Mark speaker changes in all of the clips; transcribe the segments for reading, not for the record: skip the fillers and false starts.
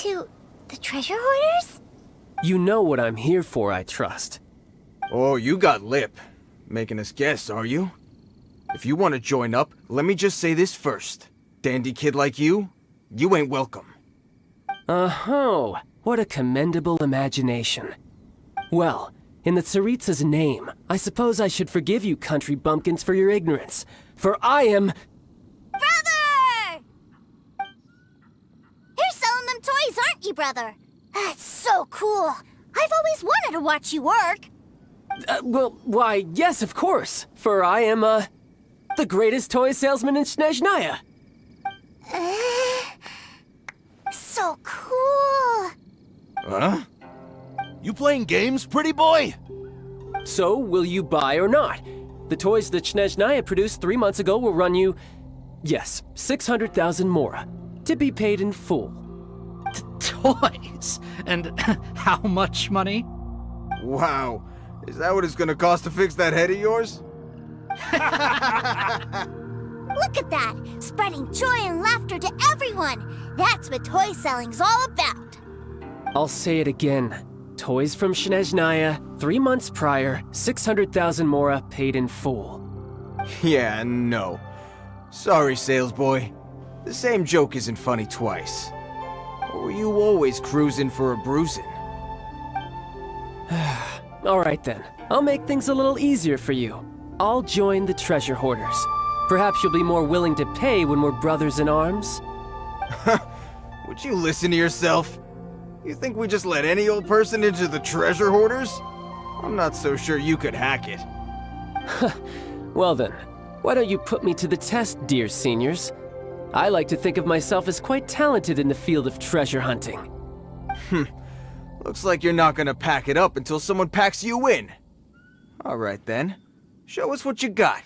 Speaker 1: to the treasure hoarders?
Speaker 2: You know what I'm here for, I trust.
Speaker 3: Oh, you got lip. Making us guess, are you? If you want to join up, let me just say this first. Dandy kid like you ain't welcome.
Speaker 2: Oh, what a commendable imagination. Well, in the Tsaritsa's name, I suppose I should forgive you country bumpkins for your ignorance, for I am...
Speaker 1: Brother! You're selling them toys, aren't you, brother? That's so cool. I've always wanted to watch you work.
Speaker 2: Why, yes, of course, for I am, the greatest toy salesman in Snezhnaya.
Speaker 1: So cool.
Speaker 3: Huh?
Speaker 4: You playing games, pretty boy?
Speaker 2: So, will you buy or not? The toys that Snezhnaya produced 3 months ago will run you, yes, 600,000 mora, to be paid in full.
Speaker 5: Toys? And how much money?
Speaker 3: Wow. Is that what it's gonna cost to fix that head of yours?
Speaker 1: Look at that! Spreading joy and laughter to everyone! That's what toy selling's all about!
Speaker 2: I'll say it again. Toys from Snezhnaya, 3 months prior, 600,000 mora paid in full.
Speaker 3: Yeah, no. Sorry, salesboy. The same joke isn't funny twice. Or were you always cruising for a bruising?
Speaker 2: Alright then, I'll make things a little easier for you. I'll join the treasure hoarders. Perhaps you'll be more willing to pay when we're brothers in arms?
Speaker 3: Would you listen to yourself? You think we just let any old person into the treasure hoarders? I'm not so sure you could hack it.
Speaker 2: Well then, why don't you put me to the test, dear seniors? I like to think of myself as quite talented in the field of treasure hunting.
Speaker 3: Looks like you're not gonna pack it up until someone packs you in. Alright then, show us what you got.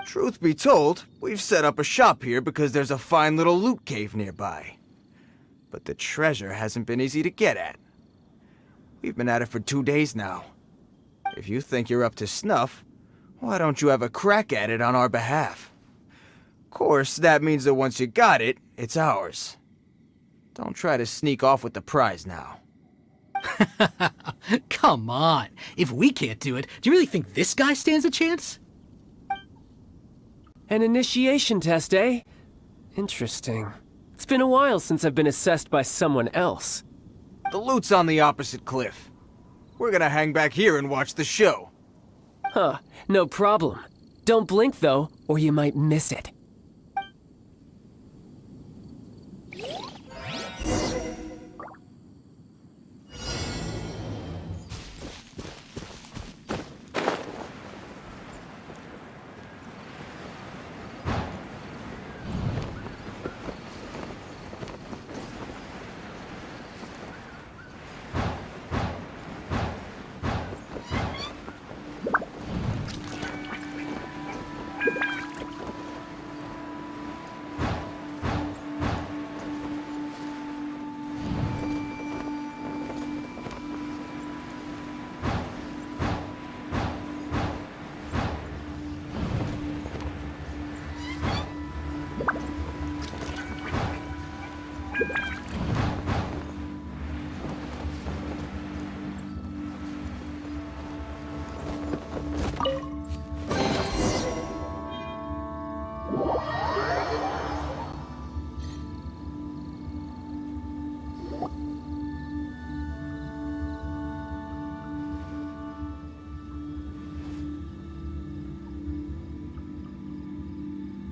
Speaker 3: Truth be told, we've set up a shop here because there's a fine little loot cave nearby. But the treasure hasn't been easy to get at. We've been at it for 2 days now. If you think you're up to snuff, why don't you have a crack at it on our behalf? Of course, that means that once you got it, it's ours. Don't try to sneak off with the prize now.
Speaker 5: Come on. If we can't do it, do you really think this guy stands a chance?
Speaker 2: An initiation test, eh? Interesting. It's been a while since I've been assessed by someone else.
Speaker 3: The loot's on the opposite cliff. We're gonna hang back here and watch the show.
Speaker 2: Huh, no problem. Don't blink though, or you might miss it.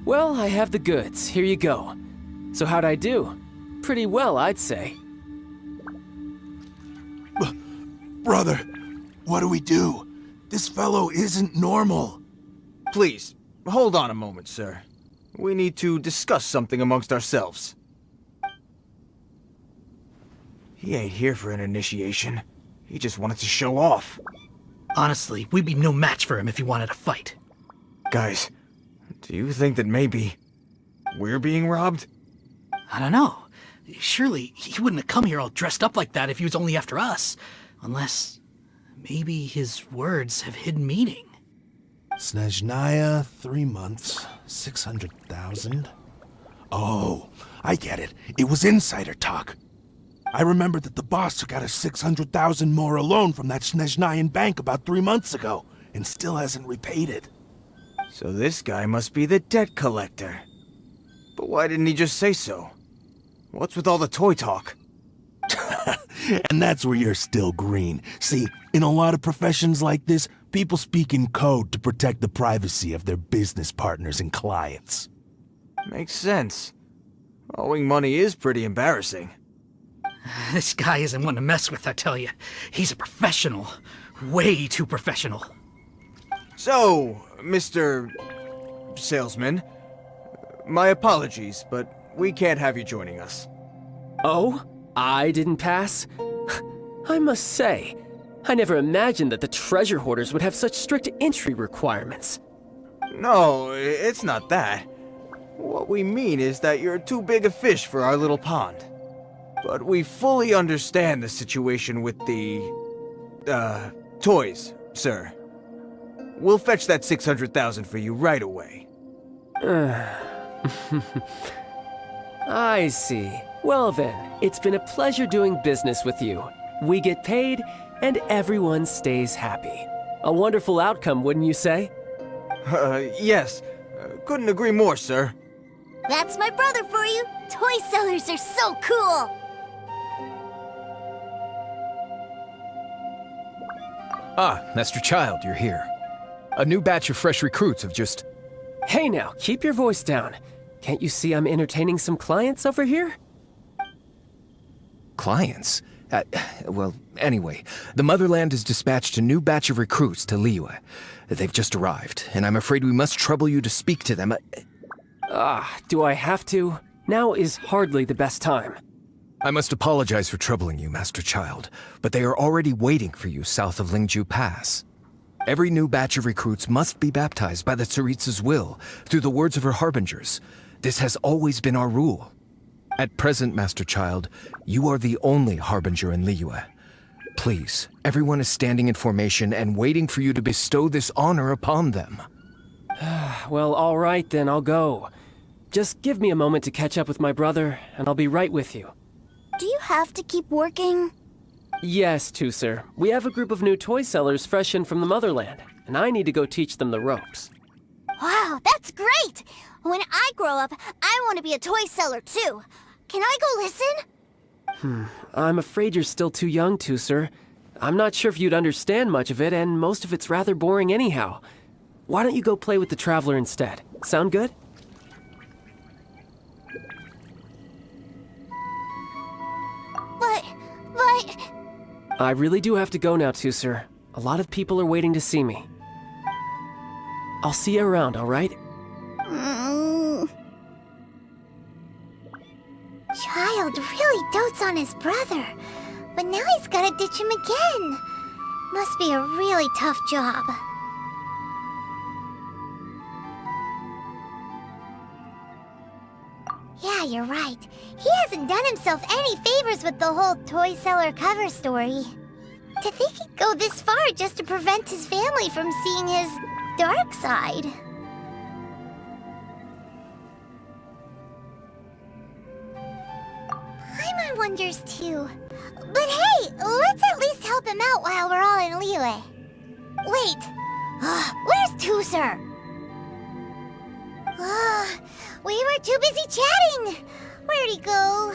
Speaker 2: Well, I have the goods. Here you go. So how'd I do? Pretty well, I'd say.
Speaker 4: Brother, what do we do? This fellow isn't normal.
Speaker 3: Please, hold on a moment, sir. We need to discuss something amongst ourselves. He ain't here for an initiation. He just wanted to show off.
Speaker 5: Honestly, we'd be no match for him if he wanted to fight.
Speaker 3: Guys, do you think that maybe we're being robbed?
Speaker 5: I don't know. Surely he wouldn't have come here all dressed up like that if he was only after us. Unless maybe his words have hidden meaning.
Speaker 4: Snezhnaya, 3 months, 600,000. Oh, I get it. It was insider talk. I remember that the boss took out a 600,000 more loan from that Snezhnayan bank about 3 months ago, and still hasn't repaid it.
Speaker 3: So this guy must be the debt collector. But why didn't he just say so? What's with all the toy talk?
Speaker 4: And that's where you're still green. See, in a lot of professions like this, people speak in code to protect the privacy of their business partners and clients.
Speaker 3: Makes sense. Owing money is pretty embarrassing.
Speaker 5: This guy isn't one to mess with, I tell you. He's a professional. Way too professional.
Speaker 3: So, Mr. Salesman, my apologies, but we can't have you joining us.
Speaker 2: Oh? I didn't pass? I must say, I never imagined that the treasure hoarders would have such strict entry requirements.
Speaker 3: No, it's not that. What we mean is that you're too big a fish for our little pond. But we fully understand the situation with the, toys, sir. We'll fetch that 600,000 for you right away.
Speaker 2: I see. Well then, it's been a pleasure doing business with you. We get paid, and everyone stays happy. A wonderful outcome, wouldn't you say?
Speaker 3: Yes. Couldn't agree more, sir.
Speaker 1: That's my brother for you. Toy sellers are so cool.
Speaker 6: Ah, Master Child, you're here. A new batch of fresh recruits have just...
Speaker 2: Hey now, keep your voice down. Can't you see I'm entertaining some clients over here?
Speaker 6: Clients? Well, anyway, the Motherland has dispatched a new batch of recruits to Liyue. They've just arrived, and I'm afraid we must trouble you to speak to them.
Speaker 2: Do I have to? Now is hardly the best time.
Speaker 6: I must apologize for troubling you, Master Child, but they are already waiting for you south of Lingju Pass. Every new batch of recruits must be baptized by the Tsaritsa's will, through the words of her harbingers. This has always been our rule. At present, Master Child, you are the only harbinger in Liyue. Please, everyone is standing in formation and waiting for you to bestow this honor upon them.
Speaker 2: Well, all right then, I'll go. Just give me a moment to catch up with my brother, and I'll be right with you.
Speaker 1: Do you have to keep working?
Speaker 2: Yes, sir. We have a group of new toy sellers fresh in from the Motherland, and I need to go teach them the ropes.
Speaker 1: Wow, that's great! When I grow up, I want to be a toy seller too. Can I go listen?
Speaker 2: I'm afraid you're still too young, sir. I'm not sure if you'd understand much of it, and most of it's rather boring anyhow. Why don't you go play with the Traveler instead? Sound good?
Speaker 1: But...
Speaker 2: I really do have to go now, sir. A lot of people are waiting to see me. I'll see you around, all right?
Speaker 1: Child really dotes on his brother, but now he's gotta ditch him again. Must be a really tough job. Yeah, you're right. He hasn't done himself any favors with the whole toy seller cover story. To think he'd go this far just to prevent his family from seeing his dark side. Paimon wonders too. But hey, let's at least help him out while we're all in Liyue. Wait, where's Tuser? We were too busy chatting. Where'd he go?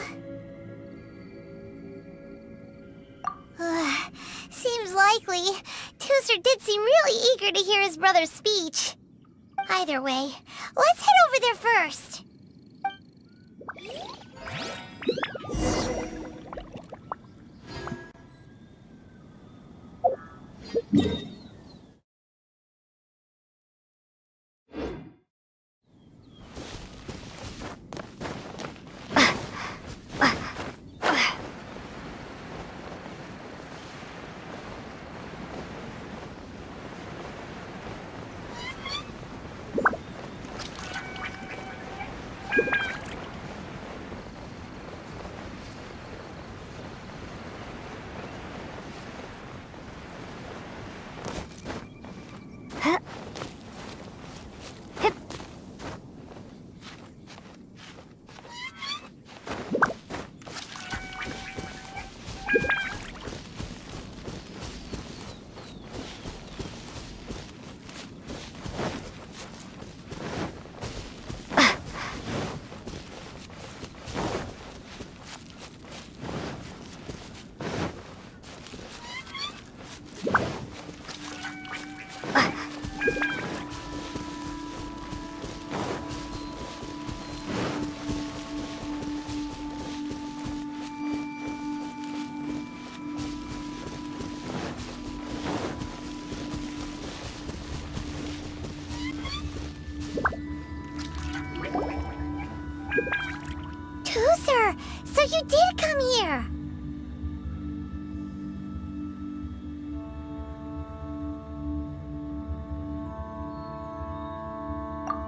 Speaker 1: Seems likely. Tuser did seem really eager to hear his brother's speech. Either way, let's head over there first. Toozer, so you did come here.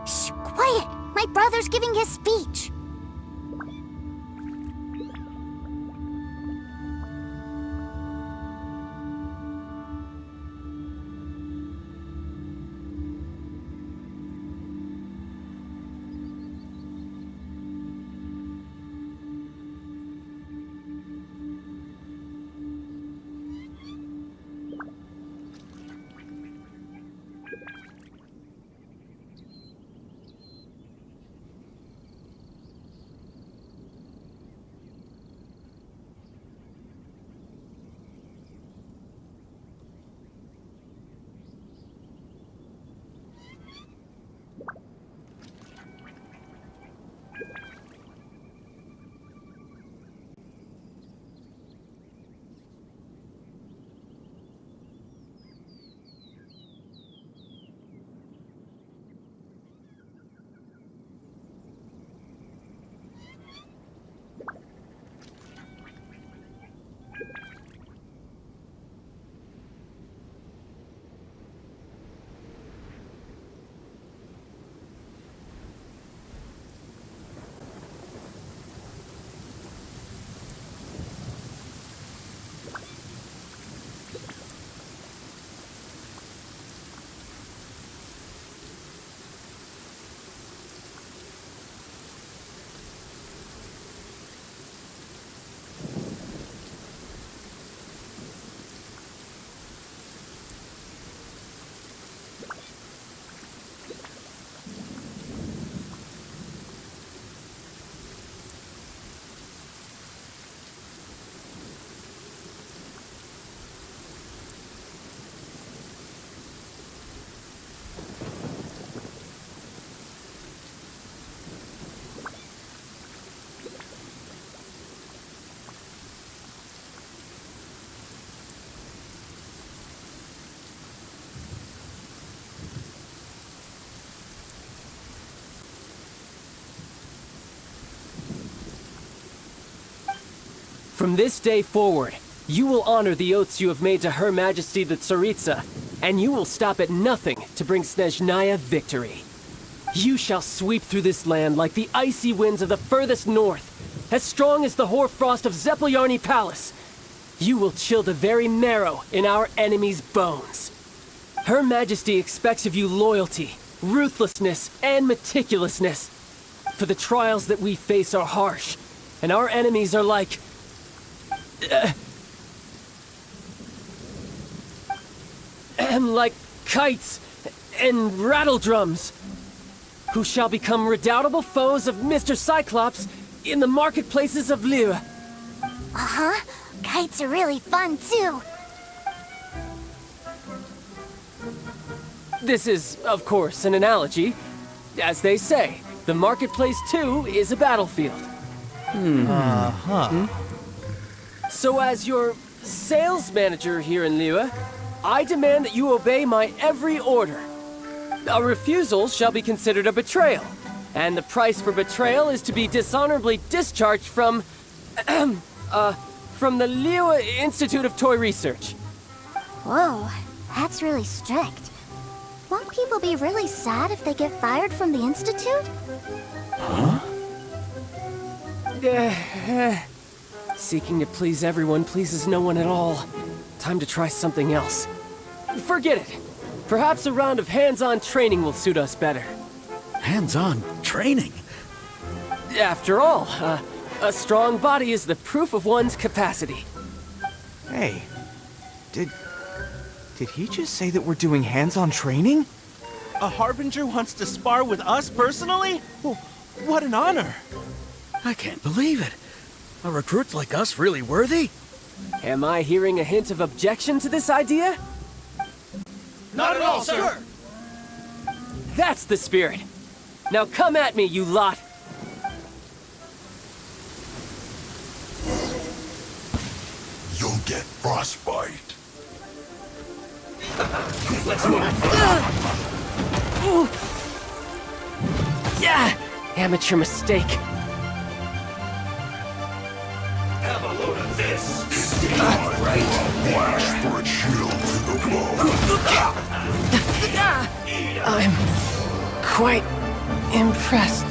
Speaker 1: Shh, quiet. My brother's giving his speech.
Speaker 2: From this day forward, you will honor the oaths you have made to Her Majesty the Tsaritsa, and you will stop at nothing to bring Snezhnaya victory. You shall sweep through this land like the icy winds of the furthest north, as strong as the hoarfrost of Zepelyarny Palace. You will chill the very marrow in our enemies' bones. Her Majesty expects of you loyalty, ruthlessness, and meticulousness. For the trials that we face are harsh, and our enemies are like like kites and rattledrums, who shall become redoubtable foes of Mr. Cyclops in the marketplaces of Liyue.
Speaker 1: Uh-huh. Kites are really fun, too.
Speaker 2: This is, of course, an analogy. As they say, the marketplace, too, is a battlefield. So as your sales manager here in Liyue, I demand that you obey my every order. A refusal shall be considered a betrayal, and the price for betrayal is to be dishonorably discharged from the Liyue Institute of Toy Research.
Speaker 1: Whoa, that's really strict. Won't people be really sad if they get fired from the Institute?
Speaker 2: Seeking to please everyone pleases no one at all. Time to try something else. Forget it. Perhaps a round of hands-on training will suit us better.
Speaker 5: Hands-on training?
Speaker 2: After all, a strong body is the proof of one's capacity.
Speaker 3: Hey, did he just say that we're doing hands-on training?
Speaker 7: A Harbinger wants to spar with us personally? Well, what an honor!
Speaker 5: I can't believe it. Are recruits like us really worthy?
Speaker 2: Am I hearing a hint of objection to this idea?
Speaker 7: Not at all, sir!
Speaker 2: That's the spirit. Now come at me, you lot.
Speaker 4: You'll get frostbite.
Speaker 2: Yeah, amateur mistake.
Speaker 4: Flash for a chill to the bone.
Speaker 2: I'm quite impressed.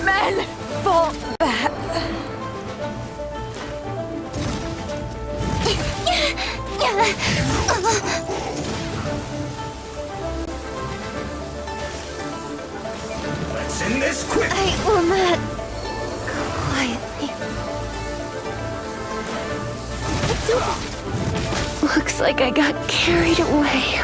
Speaker 8: Men, fall back.
Speaker 4: Let's end this quick.
Speaker 8: I will not go quietly. Looks like I got carried away.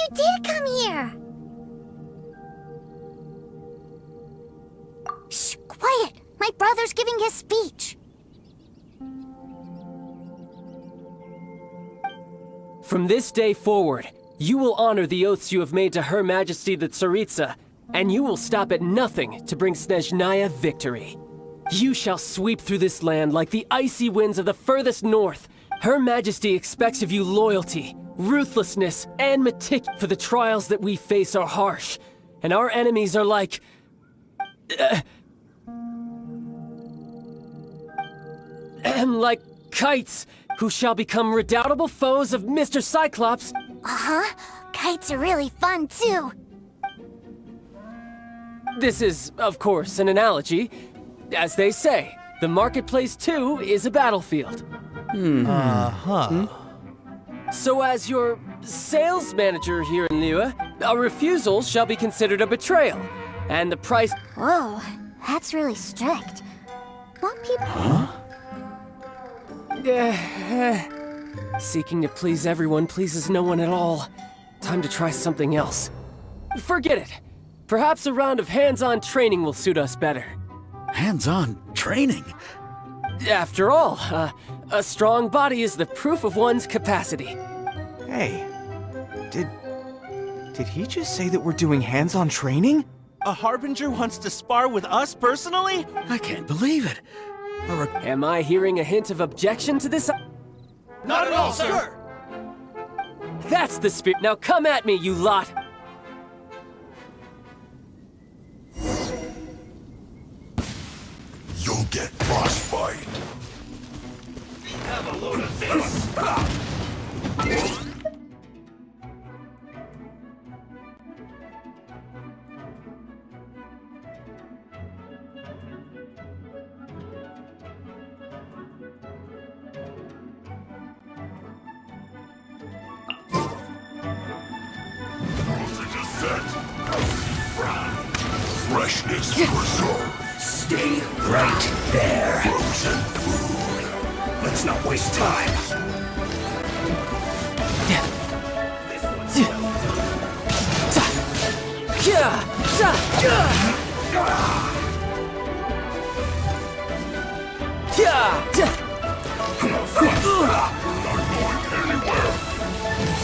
Speaker 1: you did come here! Shh, quiet! My brother's giving his speech.
Speaker 2: From this day forward, you will honor the oaths you have made to Her Majesty the Tsaritsa, and you will stop at nothing to bring Snezhnaya victory. You shall sweep through this land like the icy winds of the furthest north. Her Majesty expects of you loyalty, ruthlessness, and meticulous. For the trials that we face are harsh, and our enemies are like... like kites, who shall become redoubtable foes of Mr. Cyclops.
Speaker 1: Uh-huh. Kites are really fun, too.
Speaker 2: This is, of course, an analogy. As they say, the marketplace, too, is a battlefield. So as your sales manager here in Liyue, a refusal shall be considered a betrayal, and the price...
Speaker 1: Whoa, that's really strict. Won't people...
Speaker 2: Seeking to please everyone pleases no one at all. Time to try something else. Forget it. Perhaps a round of hands-on training will suit us better.
Speaker 5: Hands-on training?
Speaker 2: After all, a strong body is the proof of one's capacity.
Speaker 3: Hey, did he just say that we're doing hands-on training?
Speaker 7: A Harbinger wants to spar with us personally?
Speaker 5: I can't believe it.
Speaker 2: Am I hearing a hint of objection to this?
Speaker 7: Not at all, sir!
Speaker 2: That's the spirit. Now come at me, you lot!
Speaker 4: You'll get frostbite.
Speaker 7: Have a load of this!
Speaker 4: Freshness preserved.
Speaker 9: Stay right there.
Speaker 4: Frozen food.
Speaker 9: Let's not waste time.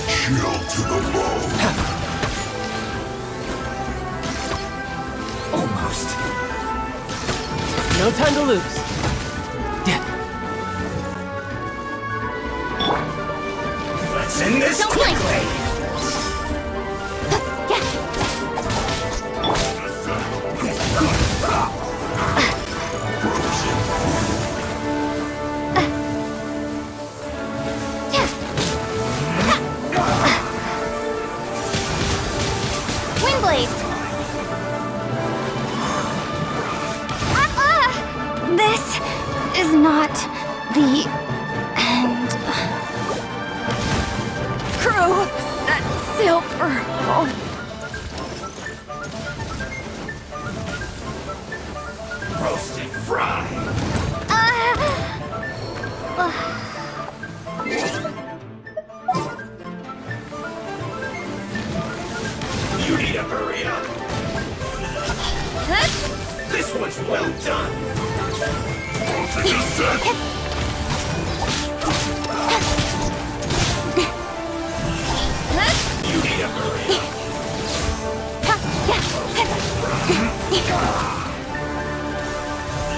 Speaker 4: Chill to the bone.
Speaker 9: Almost.
Speaker 2: No time to lose.
Speaker 9: Let's end this quickly.
Speaker 1: Windblade!
Speaker 8: This is not the end. Crew, set sail for home.
Speaker 9: Roasted fry. You need to hurry up. This one's well done. You need to hurry up.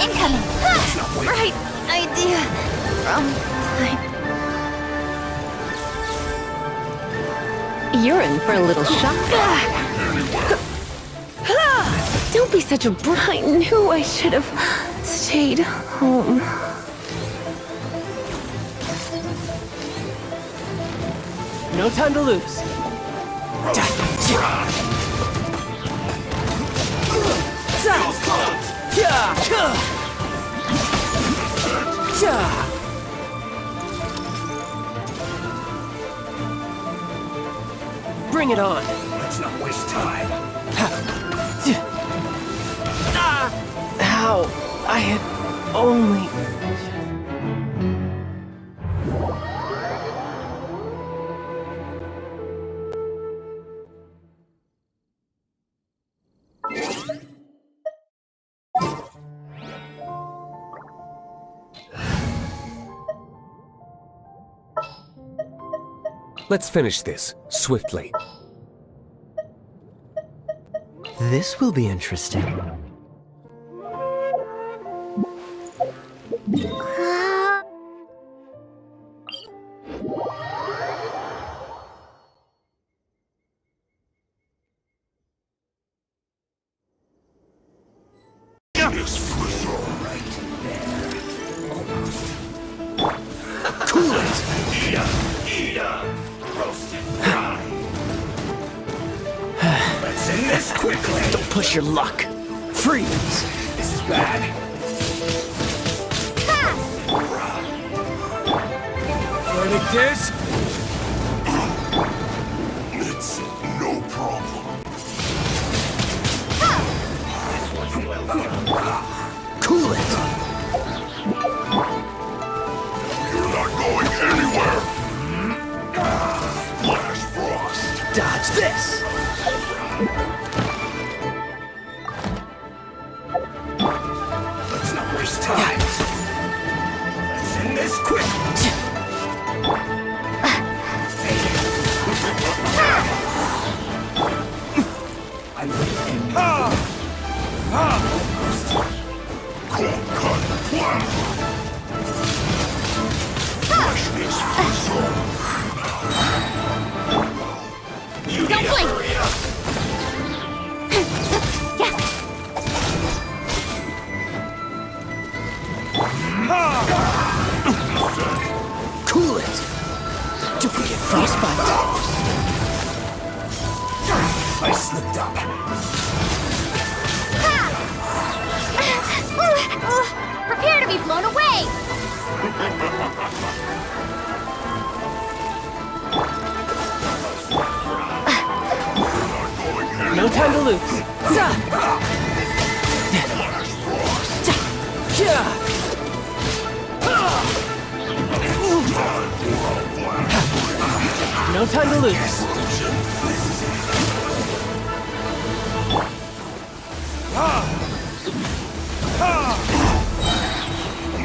Speaker 1: Incoming!
Speaker 8: Right idea. Wrong time. You're in for a little shock. Don't be such a brat. I knew I should have stayed home.
Speaker 2: No time to lose. Bring it on.
Speaker 9: Let's not waste time.
Speaker 2: How? I had only... Let's finish this, swiftly.
Speaker 10: This will be interesting.
Speaker 9: Cool it! Eat up! Roast and fry! Let's end this quickly!
Speaker 10: Don't push your luck. Freeze!
Speaker 9: This is bad.
Speaker 3: Verdict is...
Speaker 9: It's no problem. This one's well done.
Speaker 10: Cool it!
Speaker 9: You're not going anywhere! Flash Frost!
Speaker 10: Dodge this!
Speaker 9: Let's not waste time! Let's end this quick! I will end Cold cut! Flash this fizzle! You
Speaker 1: Don't
Speaker 9: need to
Speaker 1: blink.
Speaker 9: hurry up!
Speaker 10: Cool it! Don't get frostbite!
Speaker 9: I slipped up.
Speaker 1: Prepare to be blown away!
Speaker 2: No time to lose. No time to lose.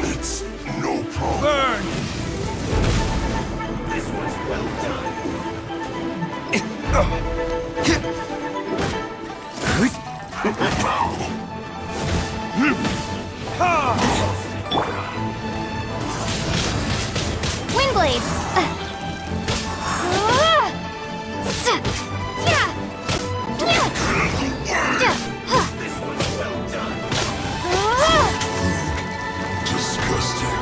Speaker 9: It's no problem.
Speaker 3: Burn!
Speaker 9: This was well done.
Speaker 1: Wingblade!
Speaker 9: This was well done. Disgusting.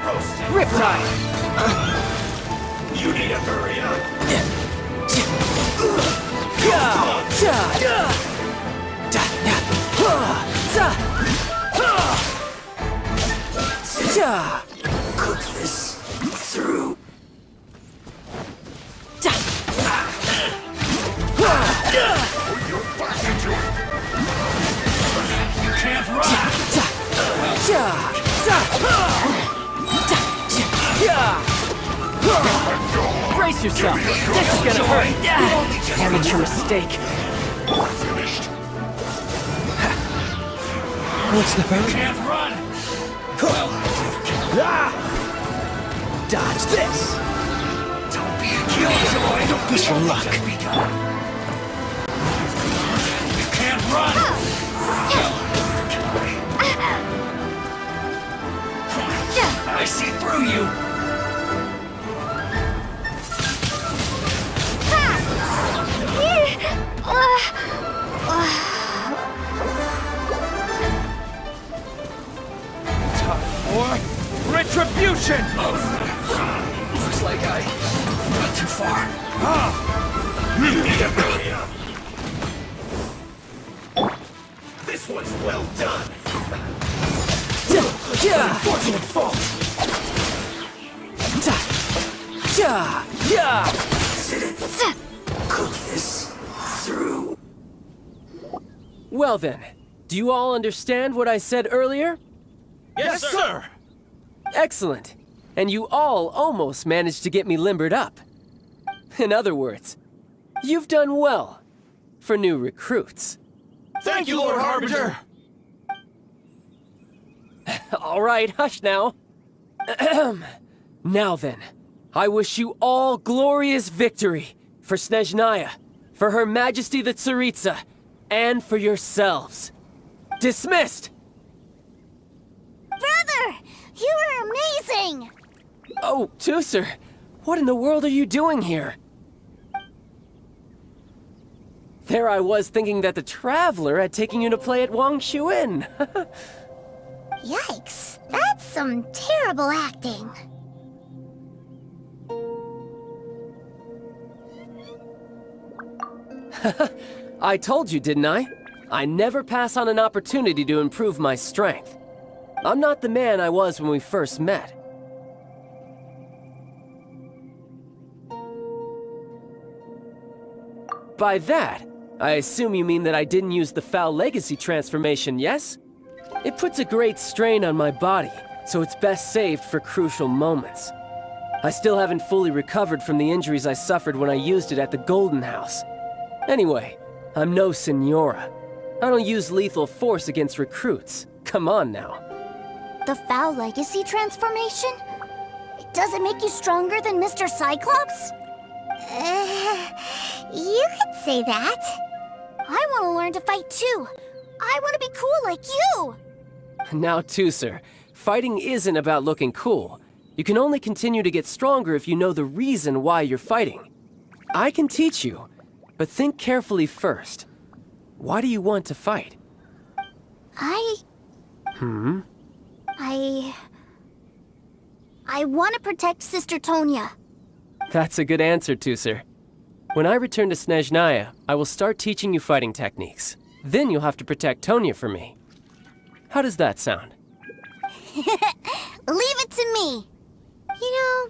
Speaker 9: Roasted.
Speaker 2: Riptide!
Speaker 9: You need to hurry up.
Speaker 10: Cook this through.
Speaker 9: You're back into it. You can't run.
Speaker 2: Brace yourself! This is gonna hurt! Amateur mistake.
Speaker 9: Finished.
Speaker 10: What's the hurry?
Speaker 9: Can't run.
Speaker 10: Dodge this!
Speaker 9: Don't be a killjoy.
Speaker 10: Don't push your luck.
Speaker 9: Just begun. You can't run. I see through you.
Speaker 3: Or retribution!
Speaker 9: Looks like I went too far. You need to hurry up. This one's well done. Unfortunate fault. Cook this through.
Speaker 2: Well then, do you all understand what I said earlier?
Speaker 3: Yes, sir!
Speaker 2: Excellent. And you all almost managed to get me limbered up. In other words, you've done well for new recruits.
Speaker 3: Thank you, Lord Harbinger!
Speaker 2: All right, hush now. Now then, I wish you all glorious victory for Snezhnaya, for Her Majesty the Tsaritsa, and for yourselves. Dismissed!
Speaker 1: Brother! You are amazing!
Speaker 2: Oh, Tusser, what in the world are you doing here? There I was thinking that the Traveler had taken you to play at Wang Shuin.
Speaker 1: Yikes, that's some terrible acting.
Speaker 2: I told you, didn't I? I never pass on an opportunity to improve my strength. I'm not the man I was when we first met. By that, I assume you mean that I didn't use the Foul Legacy transformation, yes? It puts a great strain on my body, so it's best saved for crucial moments. I still haven't fully recovered from the injuries I suffered when I used it at the Golden House. Anyway, I'm no Senora. I don't use lethal force against recruits. Come on now.
Speaker 1: The Foul Legacy transformation? Does it make you stronger than Mr. Cyclops? You could say that. I want to learn to fight too. I want to be cool like you.
Speaker 2: Now, Tusser, fighting isn't about looking cool. You can only continue to get stronger if you know the reason why you're fighting. I can teach you, but think carefully first. Why do you want to fight?
Speaker 1: I want to protect Sister Tonya.
Speaker 2: That's a good answer, Tusser. When I return to Snezhnaya, I will start teaching you fighting techniques. Then you'll have to protect Tonya for me. How does that sound?
Speaker 1: Leave it to me. You know,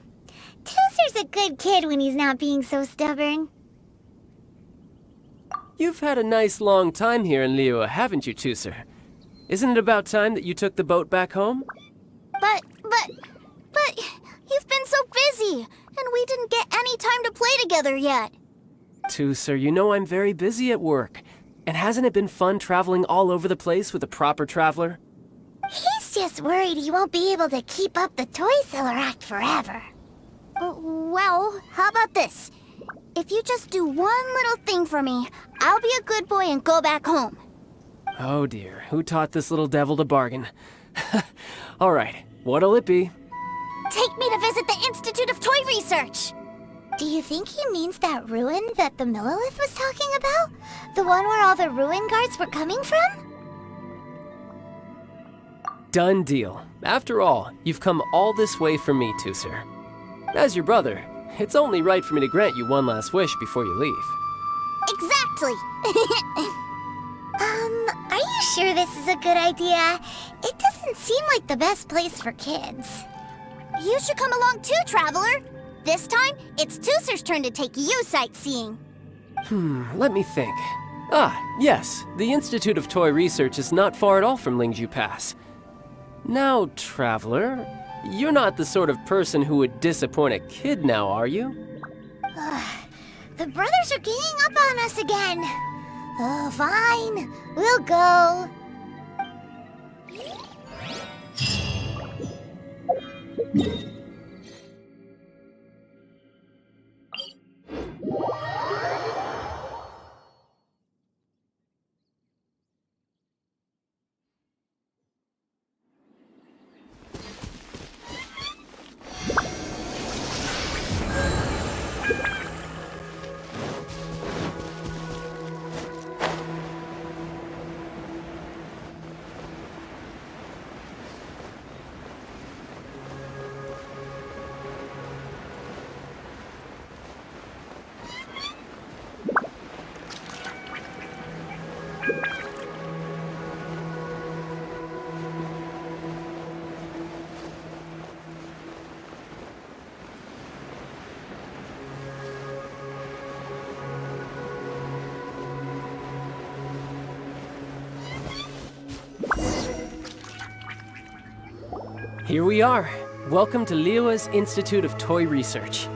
Speaker 1: Tusser's a good kid when he's not being so stubborn.
Speaker 2: You've had a nice long time here in Liyue, haven't you, Tusser? Isn't it about time that you took the boat back home?
Speaker 1: But you've been so busy, and we didn't get any time to play together yet.
Speaker 2: Tusser, you know I'm very busy at work. And hasn't it been fun traveling all over the place with a proper traveler?
Speaker 1: He's just worried he won't be able to keep up the toy seller act forever. Well, how about this? If you just do one little thing for me, I'll be a good boy and go back home.
Speaker 2: Oh dear, who taught this little devil to bargain? All right, what'll it be?
Speaker 1: Take me to visit the Institute of Toy Research. Do you think he means that ruin that the Millilith was talking about? The one where all the ruin guards were coming from?
Speaker 2: Done deal. After all, you've come all this way for me, Tusser. As your brother, it's only right for me to grant you one last wish before you leave.
Speaker 1: Exactly. Are you sure this is a good idea? It doesn't seem like the best place for kids. You should come along too, Traveler. This time, it's Tusser's turn to take you sightseeing.
Speaker 2: Let me think. Ah, yes, the Institute of Toy Research is not far at all from Lingju Pass. Now, Traveler, you're not the sort of person who would disappoint a kid now, are you?
Speaker 1: The brothers are ganging up on us again. Oh, fine. We'll go.
Speaker 2: Here we are. Welcome to Liyue's Institute of Toy Research.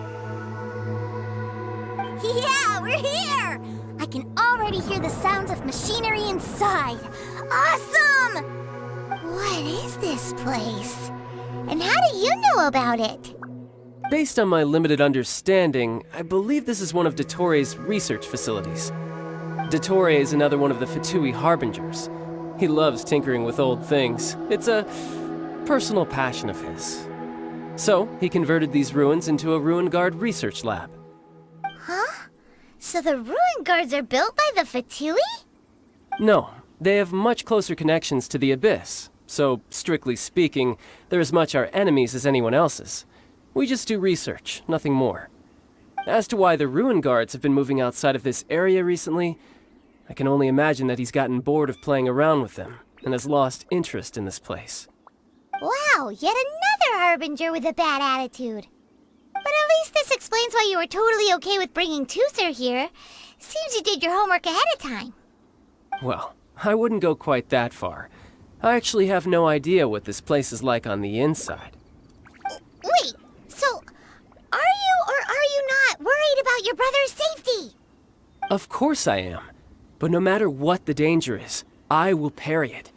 Speaker 1: Yeah, we're here! I can already hear the sounds of machinery inside. Awesome! What is this place? And how do you know about it?
Speaker 2: Based on my limited understanding, I believe this is one of Dottore research facilities. Dottore is another one of the Fatui Harbingers. He loves tinkering with old things. It's a personal passion of his. So, he converted these ruins into a Ruin Guard research lab.
Speaker 1: Huh? So the ruin guards are built by the Fatui?
Speaker 2: No, they have much closer connections to the Abyss. So, strictly speaking, they're as much our enemies as anyone else's. We just do research, nothing more. As to why the Ruin Guards have been moving outside of this area recently, I can only imagine that he's gotten bored of playing around with them and has lost interest in this place.
Speaker 1: Wow, yet another Harbinger with a bad attitude. But at least this explains why you were totally okay with bringing Tooser here. Seems you did your homework ahead of time.
Speaker 2: Well, I wouldn't go quite that far. I actually have no idea what this place is like on the inside.
Speaker 1: Wait, so are you or are you not worried about your brother's safety?
Speaker 2: Of course I am. But no matter what the danger is, I will parry it.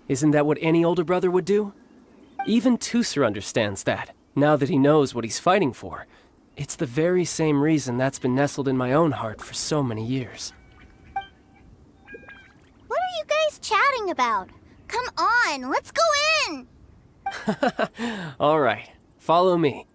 Speaker 2: Isn't that what any older brother would do? Even Tooser understands that, now that he knows what he's fighting for. It's the very same reason that's been nestled in my own heart for so many years.
Speaker 1: What are you guys chatting about? Come on, let's go in!
Speaker 2: All right, follow me.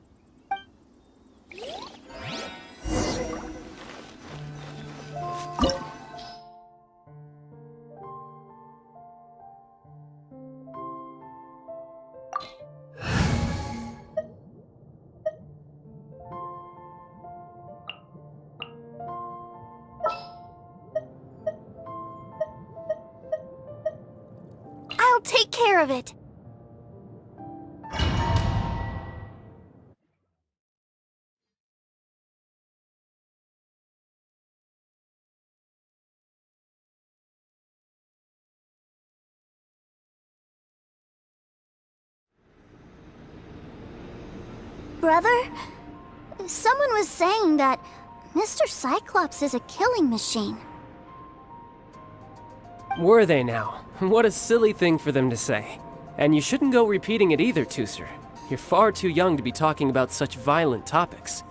Speaker 1: I'll take care of it. Brother, someone was saying that Mr. Cyclops is a killing machine.
Speaker 2: Were they now? What a silly thing for them to say. And you shouldn't go repeating it either, Tooser. You're far too young to be talking about such violent topics.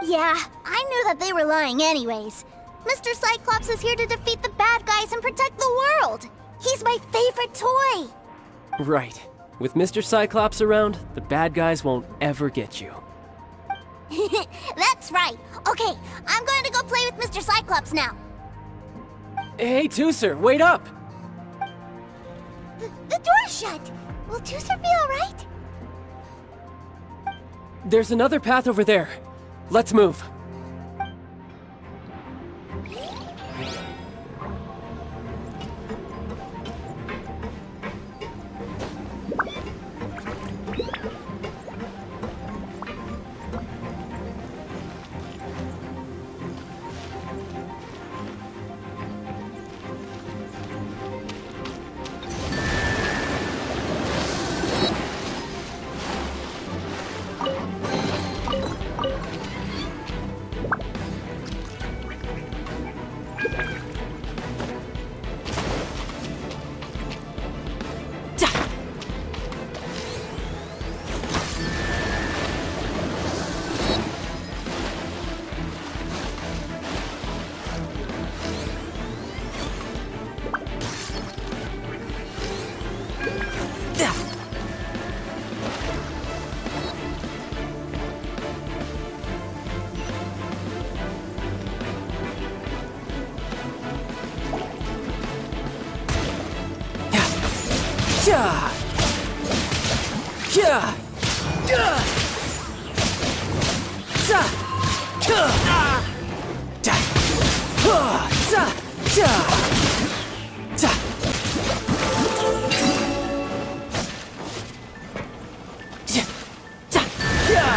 Speaker 1: Yeah, I knew that they were lying anyways. Mr. Cyclops is here to defeat the bad guys and protect the world. He's my favorite toy.
Speaker 2: Right. With Mr. Cyclops around, the bad guys won't ever get you.
Speaker 1: That's right. Okay, I'm going to go play with Mr. Cyclops now.
Speaker 2: Hey, Tooser, wait up!
Speaker 1: The door's shut. Will Tooser be alright?
Speaker 2: There's another path over there. Let's move. Yeah! Yeah! Yeah! Za! Ah! Da! Ah! Za! Ja! Za! Yeah! Za! Yeah!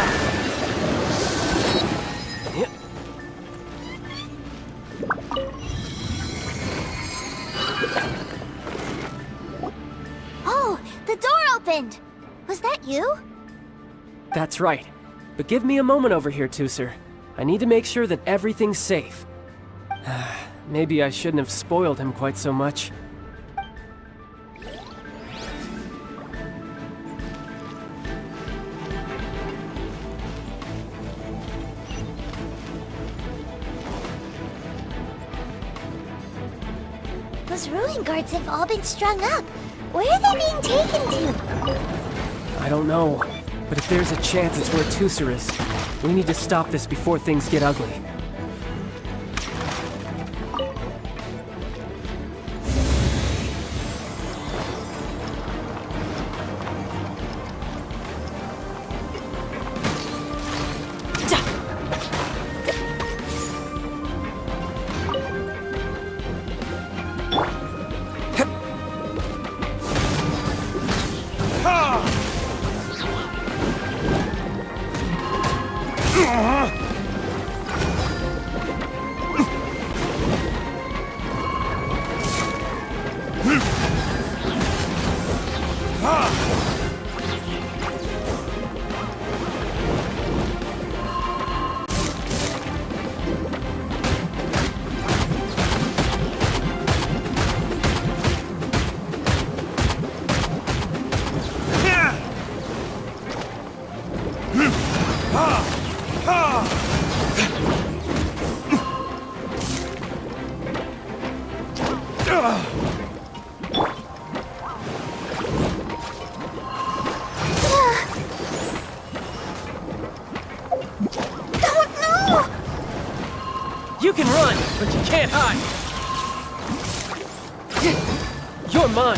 Speaker 2: Yeah!
Speaker 1: Oh, the door opened. Was that you?
Speaker 2: That's right. But give me a moment over here, Tooser. I need to make sure that everything's safe. Maybe I shouldn't have spoiled him quite so much.
Speaker 1: Those ruin guards have all been strung up. Where are they being taken to?
Speaker 2: I don't know, but if there's a chance it's where Tusser is, we need to stop this before things get ugly. You can run, but you can't hide. You're mine.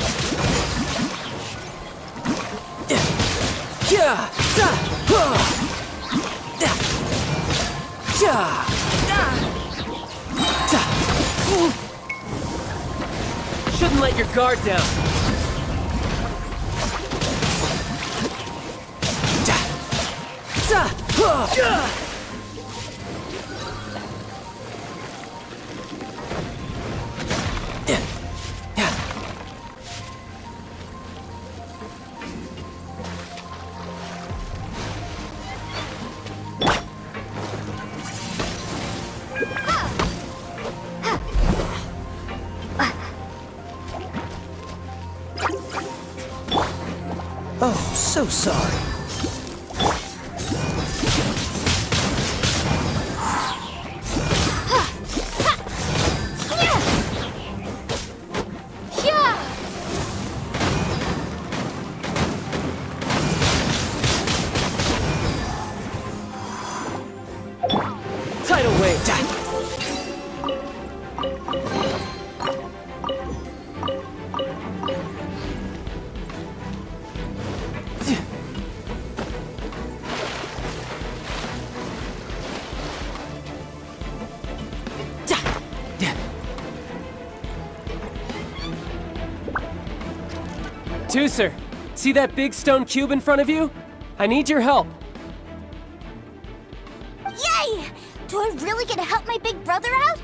Speaker 2: Shouldn't let your guard down.
Speaker 10: Oh, so sorry.
Speaker 2: Tidal wave. Tusser, see that big stone cube in front of you? I need your help.
Speaker 1: Yay! Do I really get to help my big brother out?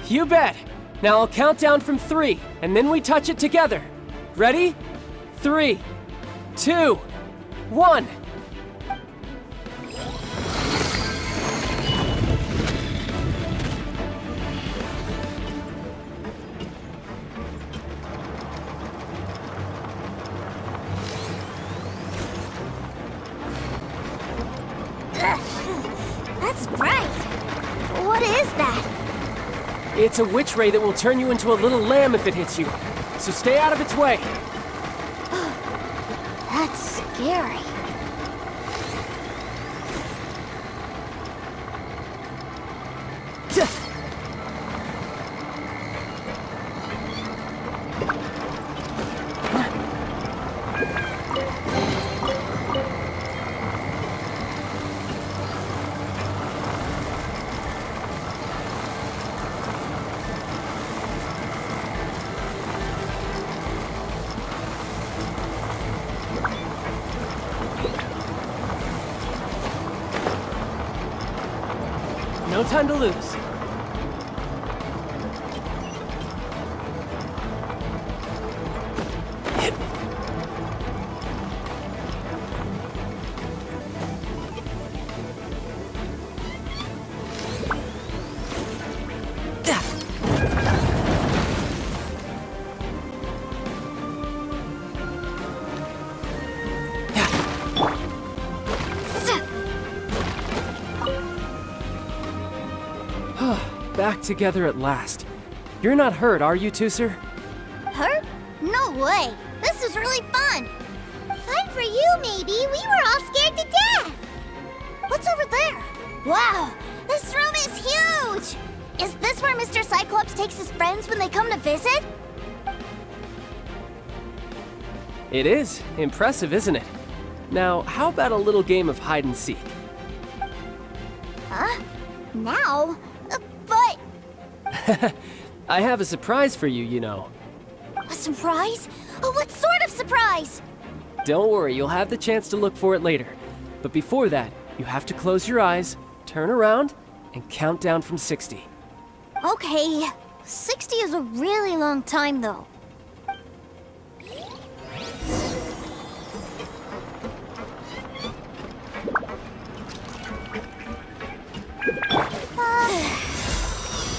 Speaker 2: You bet. Now I'll count down from 3, and then we touch it together. Ready? 3, 2, 1.
Speaker 1: That's bright. What is that?
Speaker 2: It's a witch ray that will turn you into a little lamb if it hits you. So stay out of its way.
Speaker 1: That's scary.
Speaker 2: No time to lose. Back together at last. You're not hurt, are you, Tusser?
Speaker 1: way! This is really fun! Fun for you, maybe. We were all scared to death! What's over there? Wow! This room is huge! Is this where Mr. Cyclops takes his friends when they come to visit?
Speaker 2: It is. Impressive, isn't it? Now, how about a little game of hide and seek?
Speaker 1: Huh? Now? But...
Speaker 2: I have a surprise for you, you know.
Speaker 1: A surprise? Oh, what sort of surprise?
Speaker 2: Don't worry, you'll have the chance to look for it later. But before that, you have to close your eyes, turn around, and count down from 60.
Speaker 1: Okay. 60 is a really long time, though. Uh,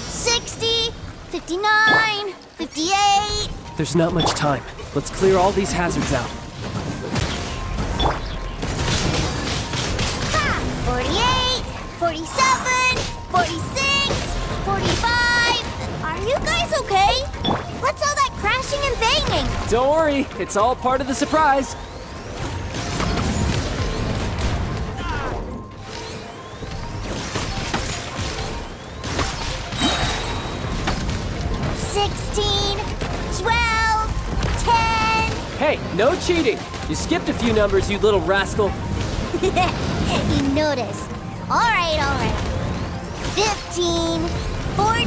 Speaker 1: 60, 59, 58...
Speaker 2: There's not much time. Let's clear all these hazards out.
Speaker 1: 48, 47, 46, 45... Are you guys okay? What's all that crashing and banging?
Speaker 2: Don't worry, it's all part of the surprise. Hey, no cheating! You skipped a few numbers, you little rascal.
Speaker 1: You noticed. Alright. 15, 14,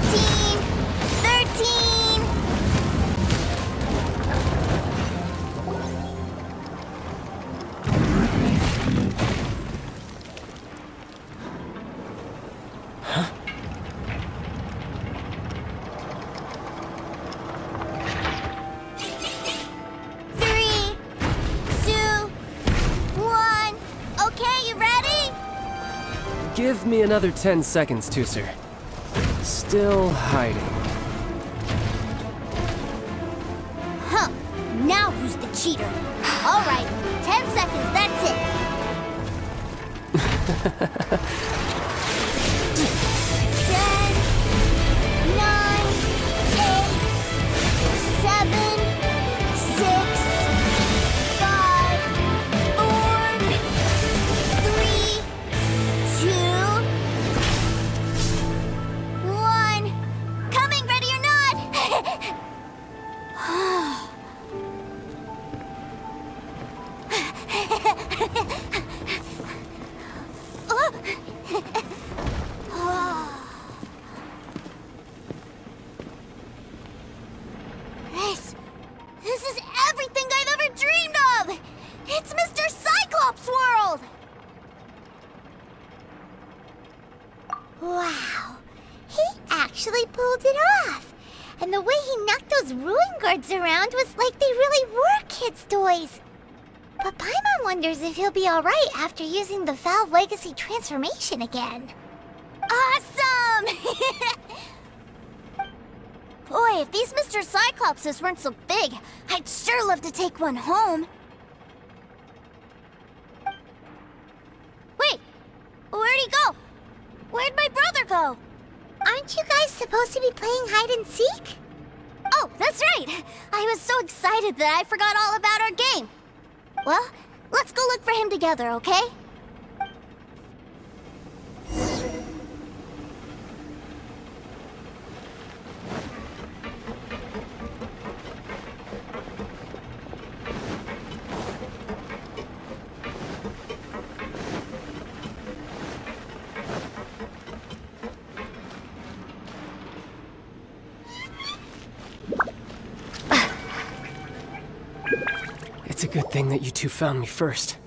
Speaker 1: 13...
Speaker 2: Huh? Give me another 10 seconds, Tooser. Still hiding.
Speaker 1: Huh. Now who's the cheater? All right, 10 seconds, that's it. 10, 9, 8, 7, 6, 5, 4, 3, 2, 1. Coming, ready or not? This is everything I've ever dreamed of! It's Mr. Cyclops' world! Wow, he actually pulled it off! And the way he knocked those ruin guards around was like they really were kids' toys. But Paimon wonders if he'll be alright after using the Valve Legacy transformation again. Awesome! Boy, if these Mr. Cyclopses weren't so big, I'd sure love to take one home. Wait, where'd he go? Where'd my brother go? Aren't you guys supposed to be playing hide and seek? Oh, that's right! I was so excited that I forgot all about our game. Well, let's go look for him together, okay?
Speaker 2: It's a good thing that you two found me first.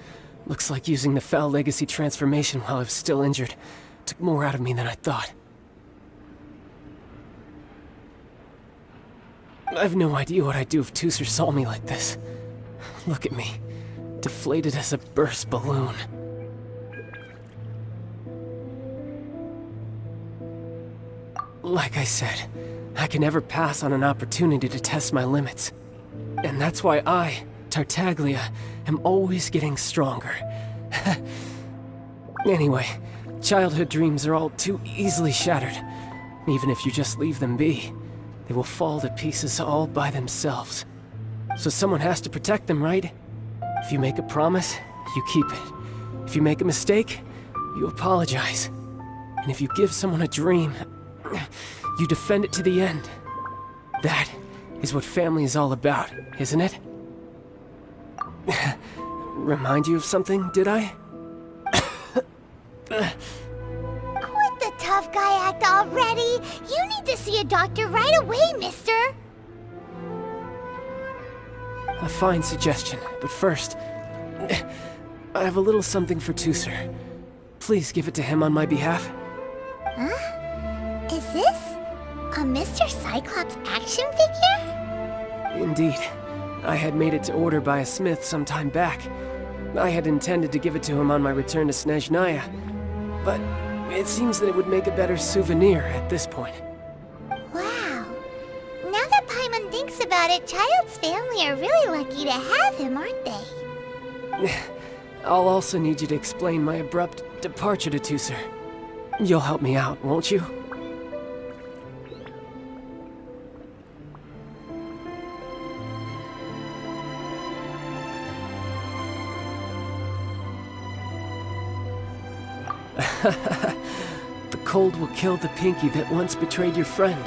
Speaker 2: Looks like using the Foul Legacy transformation while I was still injured took more out of me than I thought. I have no idea what I'd do if Tooser saw me like this. Look at me, deflated as a burst balloon. Like I said, I can never pass on an opportunity to test my limits. And that's why I, Tartegila, am always getting stronger. Anyway, childhood dreams are all too easily shattered. Even if you just leave them be, they will fall to pieces all by themselves. So someone has to protect them, right? If you make a promise, you keep it. If you make a mistake, you apologize. And if you give someone a dream, you defend it to the end. That is what family is all about, isn't it? Remind you of something, did I?
Speaker 1: Quit the tough guy act already! You need to see a doctor right away, mister!
Speaker 2: A fine suggestion, but first, I have a little something for Tusser. Please give it to him on my behalf.
Speaker 1: Huh? Is this a Mr. Cyclops action figure?
Speaker 2: Indeed. I had made it to order by a smith some time back. I had intended to give it to him on my return to Snezhnaya, but it seems that it would make a better souvenir at this point.
Speaker 1: Wow. Now that Paimon thinks about it, Child's family are really lucky to have him, aren't they?
Speaker 2: I'll also need you to explain my abrupt departure to Tusser. You'll help me out, won't you? The cold will kill the pinky that once betrayed your friend.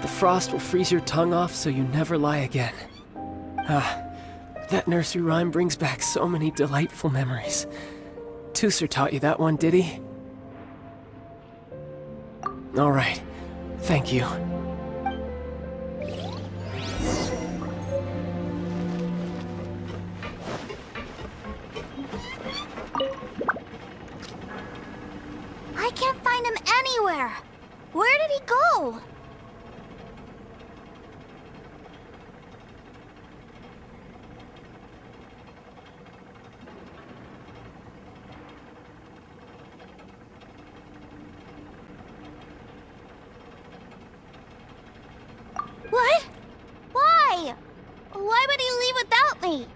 Speaker 2: The frost will freeze your tongue off so you never lie again. Ah, that nursery rhyme brings back so many delightful memories. Tusser taught you that one, did he? All right. Thank you.
Speaker 1: I can't find him anywhere. Where did he go? What? Why? Why would he leave without me?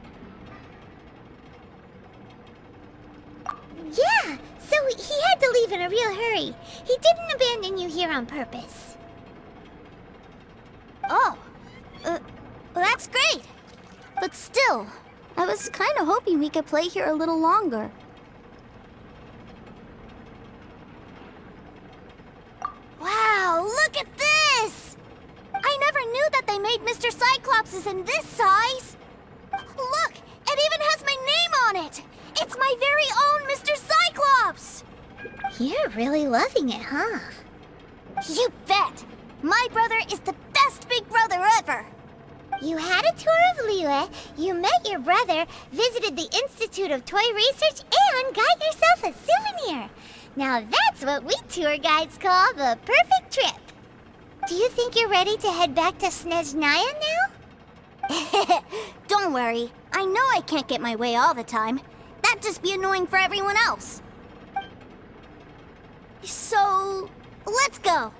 Speaker 1: Yeah, so he had to leave in a real hurry. He didn't abandon you here on purpose. Oh, well, that's great. But still, I was kind of hoping we could play here a little longer. Wow, look at this! I never knew that they made Mr. Cyclopses in this size. Look, it even has my name on it. It's my very own Mr. Cyclops! You're really loving it, huh? You bet! My brother is the best big brother ever! You had a tour of Liyue, you met your brother, visited the Institute of Toy Research, and got yourself a souvenir! Now that's what we tour guides call the perfect trip! Do you think you're ready to head back to Snezhnaya now? Don't worry, I know I can't get my way all the time. That'd just be annoying for everyone else. So, let's go.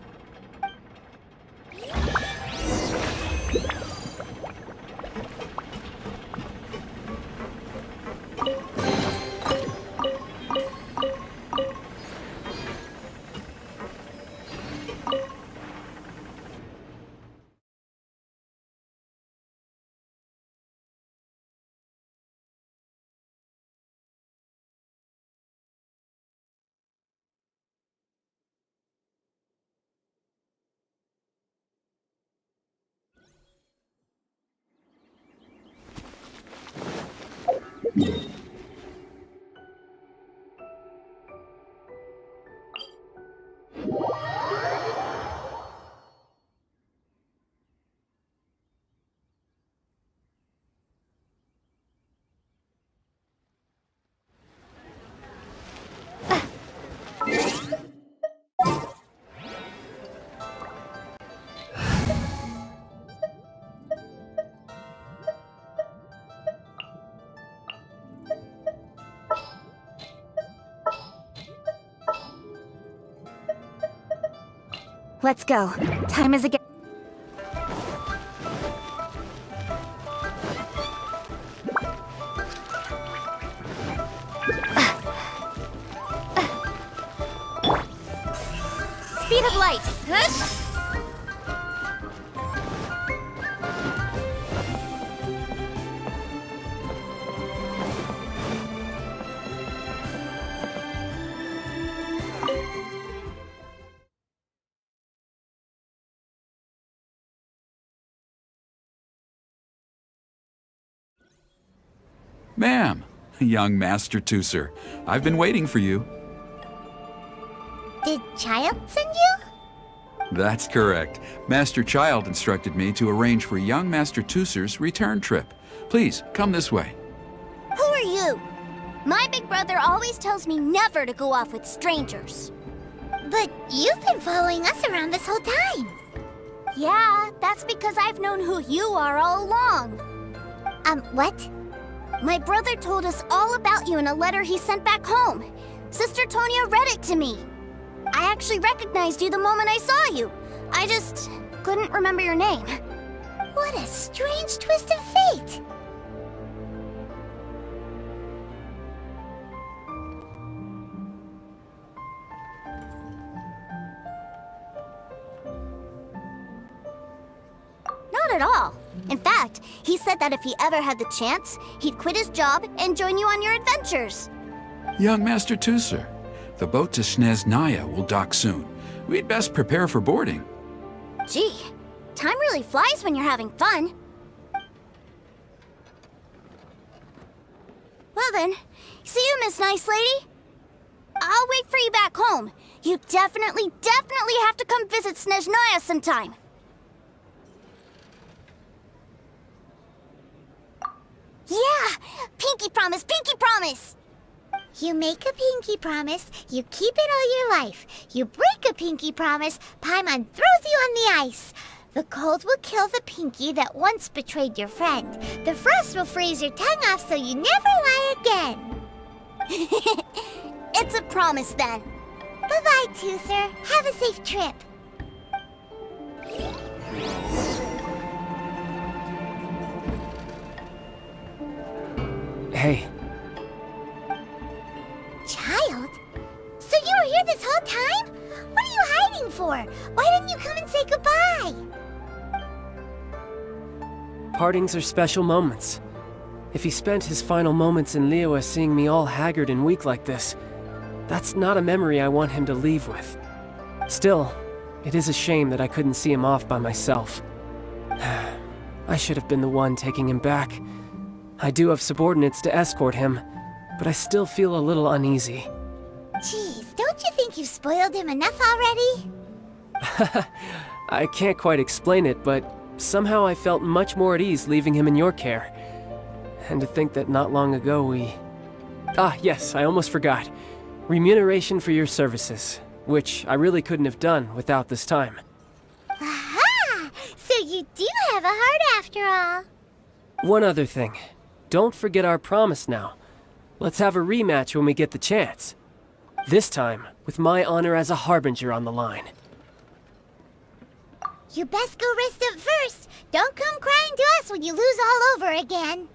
Speaker 1: Let's go. Time is again. Speed of light.
Speaker 11: Ma'am, young Master Tooser, I've been waiting for you.
Speaker 1: Did Child send you?
Speaker 11: That's correct. Master Child instructed me to arrange for young Master Tooser's return trip. Please, come this way.
Speaker 1: Who are you? My big brother always tells me never to go off with strangers. But you've been following us around this whole time. Yeah, that's because I've known who you are all along. What? My brother told us all about you in a letter he sent back home. Sister Tonya read it to me. I actually recognized you the moment I saw you. I just couldn't remember your name. What a strange twist of fate. Not at all. In fact, he said that if he ever had the chance, he'd quit his job and join you on your adventures.
Speaker 11: Young Master Tooser, the boat to Snezhnaya will dock soon. We'd best prepare for boarding.
Speaker 1: Gee, time really flies when you're having fun. Well then, see you, Miss Nice Lady. I'll wait for you back home. You definitely have to come visit Snezhnaya sometime. Yeah! Pinky promise, pinky promise! You make a pinky promise, you keep it all your life. You break a pinky promise, Paimon throws you on the ice. The cold will kill the pinky that once betrayed your friend. The frost will freeze your tongue off so you never lie again. It's a promise then. Bye-bye, Tooser. Have a safe trip.
Speaker 2: Hey.
Speaker 1: Child? So you were here this whole time? What are you hiding for? Why didn't you come and say goodbye?
Speaker 2: Partings are special moments. If he spent his final moments in Liyue seeing me all haggard and weak like this, that's not a memory I want him to leave with. Still, it is a shame that I couldn't see him off by myself. I should have been the one taking him back. I do have subordinates to escort him, but I still feel a little uneasy.
Speaker 1: Jeez, don't you think you've spoiled him enough already?
Speaker 2: I can't quite explain it, but somehow I felt much more at ease leaving him in your care. And to think that not long ago we... Ah, yes, I almost forgot. Remuneration for your services, which I really couldn't have done without this time.
Speaker 1: Aha! So you do have a heart after all.
Speaker 2: One other thing. Don't forget our promise now. Let's have a rematch when we get the chance. This time, with my honor as a harbinger on the line.
Speaker 1: You best go rest up first. Don't come crying to us when you lose all over again.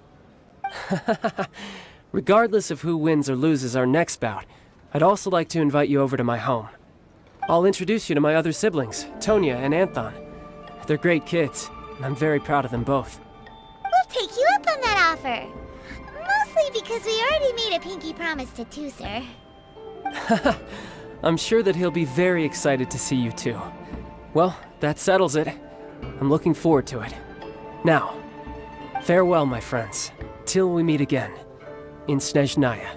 Speaker 2: Regardless of who wins or loses our next bout, I'd also like to invite you over to my home. I'll introduce you to my other siblings, Tonya and Anthon. They're great kids, and I'm very proud of them both.
Speaker 1: We'll take you up on that offer. Mostly because we already made a pinky promise to Tooser.
Speaker 2: I'm sure that he'll be very excited to see you too. Well, that settles it. I'm looking forward to it. Now, farewell, my friends, till we meet again in Snezhnaya.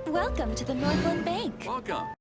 Speaker 12: Welcome to the Northland Bank.
Speaker 11: Welcome.